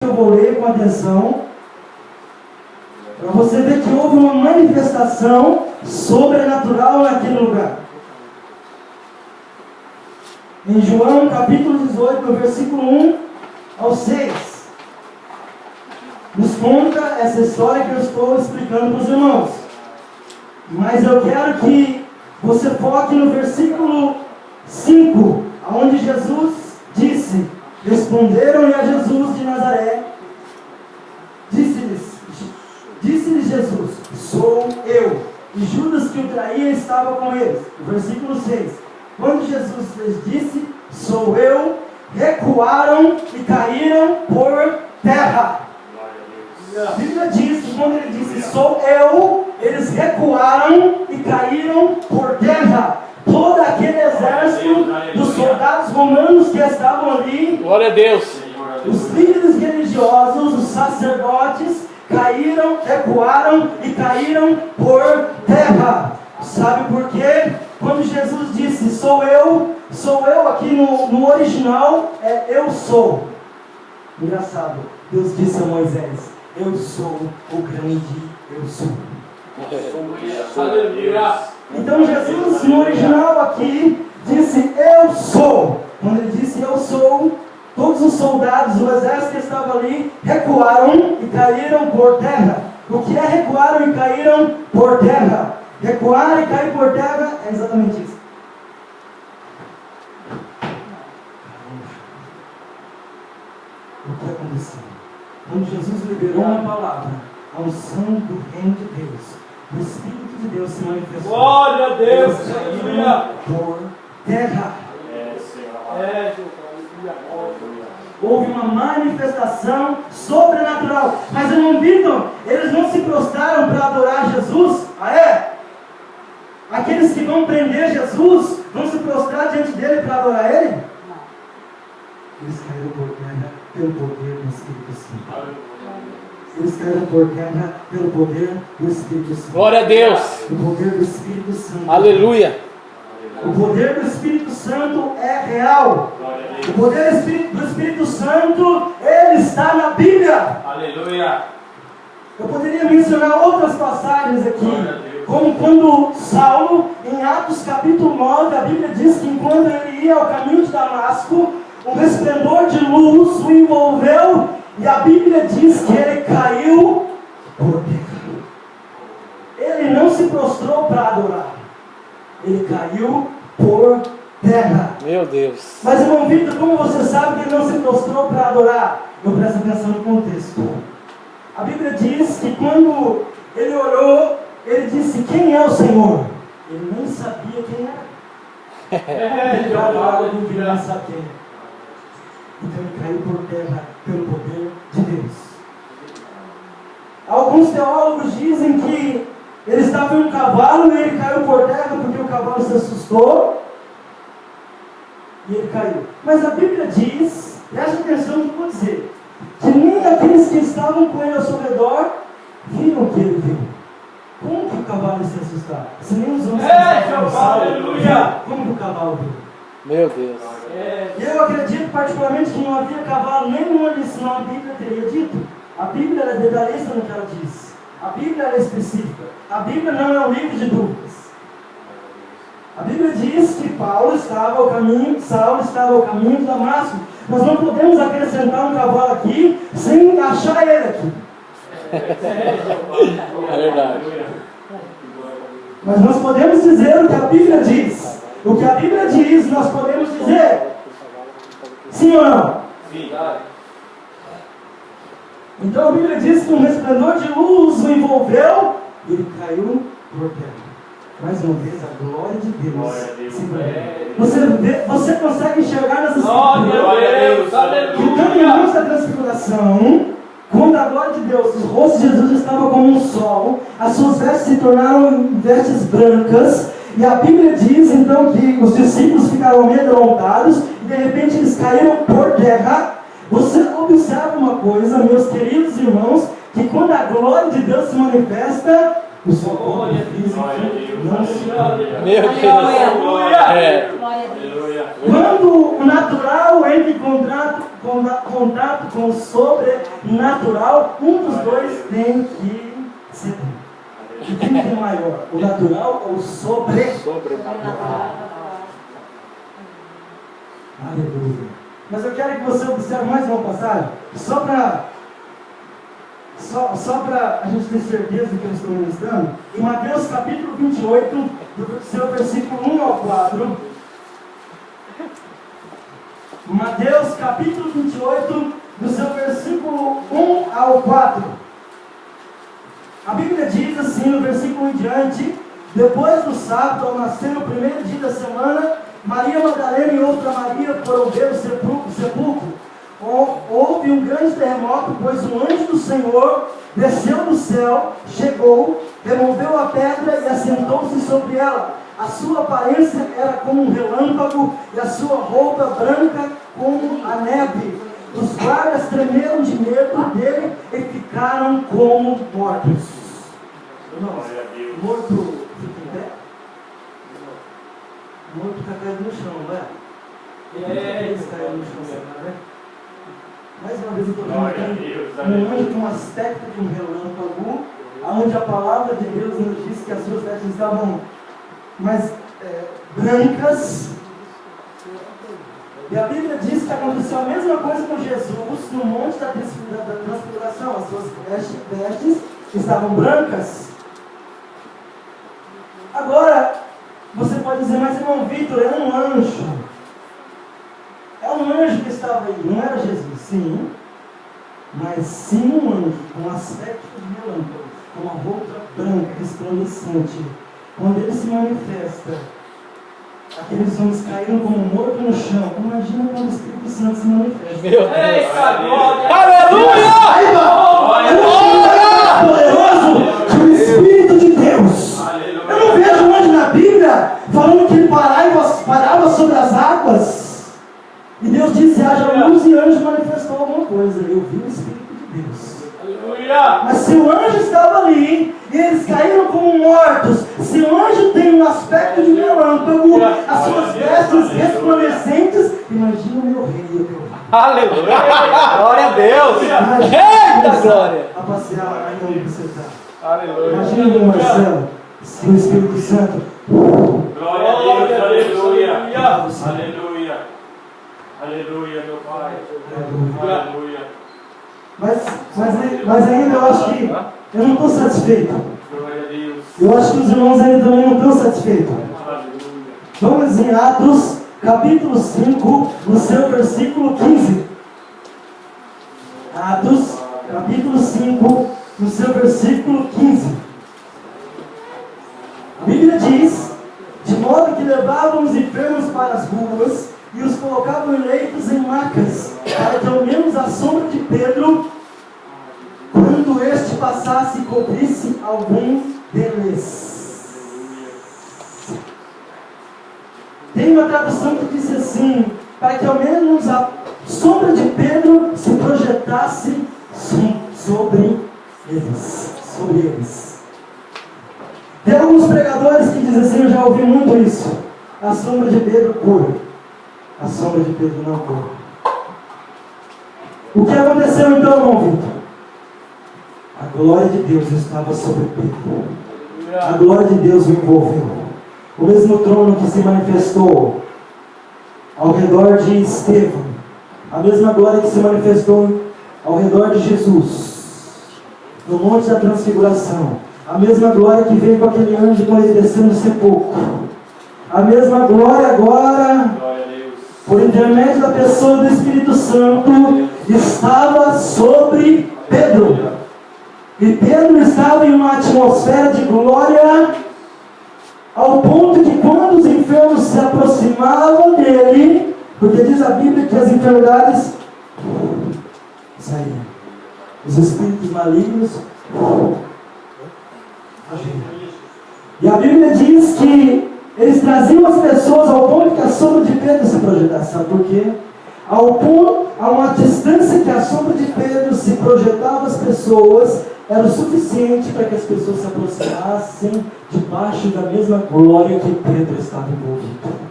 Eu vou ler com atenção, para você ver que houve uma manifestação sobrenatural naquele lugar. Em João capítulo 18, no versículo 1 ao 6, nos conta essa história que eu estou explicando para os irmãos. Mas eu quero que você foque no versículo 5, onde Jesus disse: responderam-lhe a Jesus de Nazaré, disse-lhes Jesus: sou eu. E Judas, que o traía, estava com eles. O versículo 6, quando Jesus lhes disse: sou eu, recuaram e caíram por terra. A Bíblia diz que quando ele disse sou eu, eles recuaram e caíram por terra. Todo aquele exército dos soldados romanos que estavam ali, glória a Deus, os líderes religiosos, os sacerdotes, caíram, recuaram e caíram por terra. Sabe por quê? Quando Jesus disse sou eu aqui no original é eu sou. Engraçado, Deus disse a Moisés: eu sou o grande eu sou. aleluia. Então Jesus no original aqui disse eu sou. Quando ele disse eu sou, todos os soldados, o exército que estava ali, recuaram e caíram por terra. O que é recuaram e caíram por terra? Recuar e cair por terra é exatamente isso. O que aconteceu? Quando Jesus liberou uma palavra, a unção do reino de Deus, o Espírito de Deus se manifestou. Glória a Deus, eles aleluia. caíram por terra. Houve uma manifestação sobrenatural. Mas irmão Vitor, eles não se prostraram para adorar Jesus? Ah é? Aqueles que vão prender Jesus vão se prostrar diante dele para adorar ele? Não. Eles caíram por terra pelo poder do Espírito Santo. Eles caíram por terra pelo poder do Espírito Santo. Glória a Deus. O poder do Espírito Santo. Aleluia. O poder do Espírito Santo é real. O poder do Espírito Santo, ele está na Bíblia. Aleluia. Eu poderia mencionar outras passagens aqui, como quando Saulo, em Atos capítulo 9, a Bíblia diz que enquanto ele ia ao caminho de Damasco, um resplendor de luz o envolveu, e a Bíblia diz que ele caiu por terra. Ele não se prostrou para adorar, ele caiu por terra. Meu Deus. Mas irmão Vitor, como você sabe que ele não se prostrou para adorar? Eu presto atenção no contexto. A Bíblia diz que quando ele orou, ele disse: quem é o Senhor? Ele nem sabia quem era. Ele vai adorar alguém que não sabe quem é. Então ele caiu por terra pelo poder de Deus. Alguns teólogos dizem que ele estava em um cavalo e ele caiu por terra porque o cavalo se assustou e ele caiu. Mas a Bíblia diz, preste atenção no que eu vou dizer, que nem aqueles que estavam com ele ao seu redor viram o que ele viu. Como que o cavalo ia se assustar? Se nem os homens aleluia! Como que o cavalo viu? Meu Deus. Eu acredito particularmente que não havia cavalo nenhum ali, senão a Bíblia teria dito. A Bíblia é detalhista no que ela diz. A Bíblia é específica. A Bíblia não é um livro de dúvidas. A Bíblia diz que Saulo estava ao caminho de Damasco. Nós não podemos acrescentar um cavalo aqui sem achar ele aqui. É verdade. Mas nós podemos dizer o que a Bíblia diz. O que a Bíblia diz, nós podemos dizer. Sim ou não? Sim. Então a Bíblia diz que um resplendor de luz o envolveu e ele caiu por terra. Mais uma vez, a glória de Deus se manifesta. Você consegue enxergar nessa Glória que tanto em luz da transfiguração, quando a glória de Deus, o rosto de Jesus estava como um sol, as suas vestes se tornaram vestes brancas, e a Bíblia diz então que os discípulos ficaram amedrontados, e de repente eles caíram por terra. Você observa uma coisa, meus queridos irmãos, que quando a glória de Deus se manifesta, o seu corpo físico não se perde. Meu Deus. É. Quando o natural entra em contato com o sobrenatural, um dos dois tem que ceder. E quem é maior? O natural ou o sobrenatural? Aleluia. Mas eu quero que você observe mais uma passagem, só para a gente ter certeza do que eu estou ministrando. Em Mateus capítulo 28, do seu versículo 1 ao 4. Mateus capítulo 28, do seu versículo 1 ao 4. A Bíblia diz assim, no versículo em diante: depois do sábado, ao nascer no primeiro dia da semana, Maria Madalena e outra Maria foram ver o sepulcro. Houve um grande terremoto, pois um anjo do Senhor desceu do céu, chegou, removeu a pedra e assentou-se sobre ela. A sua aparência era como um relâmpago e a sua roupa branca como a neve. Os guardas tremeram de medo dele e ficaram como mortos. Irmãos, morto fica em pé? Morto está caído no chão, não é? Eles caíram no chão, né? Mais uma vez eu estou vendo um anjo com um aspecto de um relâmpago, onde a palavra de Deus nos diz que as suas vestes estavam mais brancas. E a Bíblia diz que aconteceu a mesma coisa com Jesus no monte da transfiguração. As suas vestes estavam brancas. Agora, você pode dizer, mas irmão Vitor, é um anjo. É um anjo que estava aí, não era Jesus, sim. Mas sim um anjo com aspecto de relâmpago, com uma roupa branca, resplandecente. Quando ele se manifesta, aqueles homens caíram como mortos no chão. Imagina quando o Espírito Santo se manifesta. Meu Deus. Aleluia! Poderoso que o Espírito de Deus. Eu não vejo um anjo na Bíblia falando que ele parava sobre as águas. E Deus disse: haja luz, e o anjo manifestou alguma coisa. Eu vi o Espírito de Deus. Aleluia! Mas se o anjo estava ali e eles caíram como mortos, se o anjo tem um aspecto de relâmpago, as suas vestes resplandecentes, imagina o meu rei e o meu rei. Aleluia! Glória a Deus! Eita glória! A passear aí onde você está. Aleluia! Imagina, Marcelo, se o Espírito Santo. Glória a Deus! Aleluia! Aleluia! Aleluia, meu Pai! Aleluia! Mas ainda eu acho que eu não estou satisfeito. Glória a Deus! Eu acho que os irmãos ainda também não estão satisfeitos. Aleluia! Vamos em Atos, capítulo 5, no seu versículo 15. Atos, capítulo 5, no seu versículo 15. A Bíblia diz: de modo que levavam os enfermos para as ruas e os colocavam em leitos em macas, para que ao menos a sombra de Pedro, quando este passasse, cobrisse algum deles. Tem uma tradução que diz assim: para que ao menos a sombra de Pedro se projetasse sobre eles. Tem alguns pregadores que dizem assim, eu já ouvi muito isso: a sombra de Pedro cura, a sombra de Pedro não cura. O que aconteceu então, irmão Vitor? A glória de Deus estava sobre Pedro. A glória de Deus o envolveu. O mesmo trono que se manifestou ao redor de Estevão, a mesma glória que se manifestou ao redor de Jesus no Monte da Transfiguração, a mesma glória que veio com aquele anjo quando ele desceu no sepulcro, a mesma glória agora, por intermédio da pessoa do Espírito Santo, estava sobre Pedro. E Pedro estava em uma atmosfera de glória, ao ponto que quando os enfermos se aproximavam dele, porque diz a Bíblia que as enfermidades saíam, os espíritos malignos agiam. E a Bíblia diz que eles traziam as pessoas ao ponto que a sombra de Pedro se projetasse. Sabe por quê? A uma distância que a sombra de Pedro se projetava as pessoas, era o suficiente para que as pessoas se aproximassem debaixo da mesma glória que Pedro estava envolvido.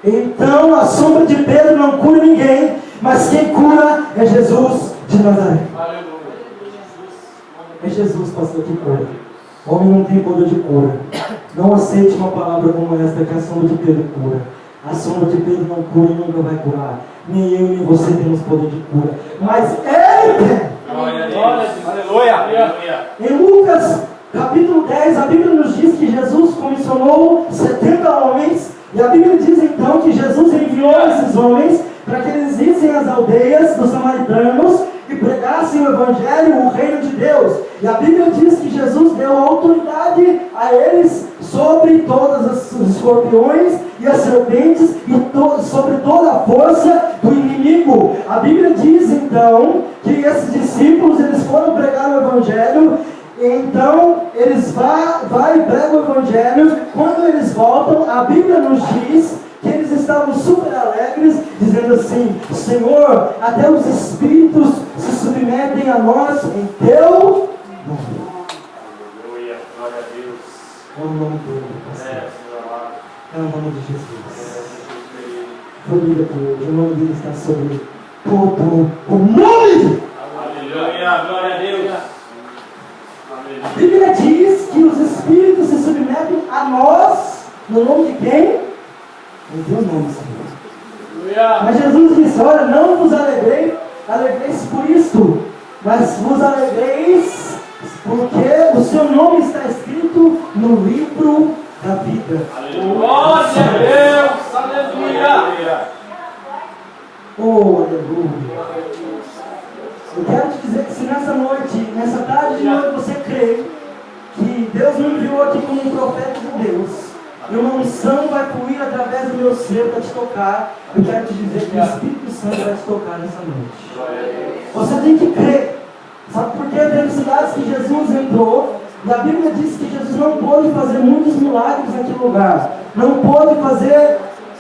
Então a sombra de Pedro não cura ninguém, mas quem cura é Jesus de Nazaré. É Jesus, pastor, que cura. O homem não tem poder de cura. Não aceite uma palavra como esta, que a sombra de Pedro cura. A sombra de Pedro não cura e nunca vai curar. Nem eu nem você temos poder de cura. Mas Ele tem. Glória a Deus. Aleluia. Em Lucas capítulo 10, a Bíblia nos diz que Jesus comissionou 70 homens. E a Bíblia diz então que Jesus enviou esses homens para que eles vissem as aldeias dos samaritanos e pregassem o Evangelho, o reino de Deus. E a Bíblia diz que Jesus deu autoridade a eles sobre todos os escorpiões e as serpentes e sobre toda a força do inimigo. A Bíblia diz então que esses discípulos eles foram pregar o Evangelho. Então eles vão e pregam o Evangelho. Quando eles voltam, a Bíblia nos diz que eles estavam super alegres, dizendo assim: Senhor, até os espíritos se submetem a nós em teu nome. Aleluia. Glória a Deus. É o nome dele, pastor. Senhor amado. É o nome de Jesus. Jesus querido. Família por hoje, o nome dele está sobre todo o nome. Aleluia. Glória a Deus. A Bíblia diz que os espíritos se submetem a nós, no nome de quem? Em teu nome, Senhor. Mas Jesus disse: olha, não vos alegreis por isto, mas vos alegreis porque o seu nome está escrito no livro da vida. Glória a Deus. Aleluia. Oh, aleluia. Eu quero te dizer que se nessa noite, nessa tarde de noite, você crê que Deus me enviou aqui como um profeta de Deus, e uma unção vai fluir através do meu ser para te tocar, eu quero te dizer que o Espírito Santo vai te tocar nessa noite. Você tem que crer. Sabe por quê? Tem cidades que Jesus entrou, e a Bíblia diz que Jesus não pôde fazer muitos milagres naquele lugar, não pôde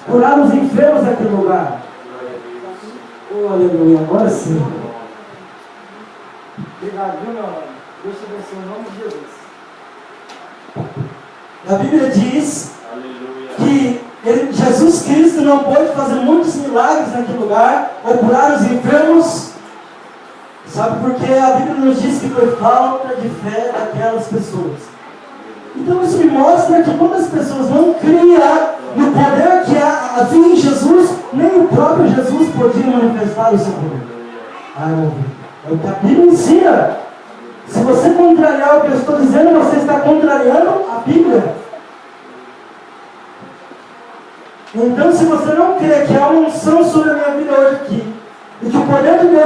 curar os enfermos naquele lugar. Oh, aleluia, agora sim. Obrigado, viu, meu nome? Deus te abençoe em nome de Jesus. A Bíblia diz que Jesus Cristo não pôde fazer muitos milagres naquele lugar, ou curar os enfermos. Sabe por quê? A Bíblia nos diz que foi falta de fé daquelas pessoas. Então isso me mostra que quando as pessoas não criam no poder que havia em Jesus, nem o próprio Jesus podia manifestar o seu poder. É o que a Bíblia ensina. Se você contrariar o que eu estou dizendo, você está contrariando a Bíblia. Então, se você não crê que há uma unção sobre a minha vida hoje aqui, e que o poder de Deus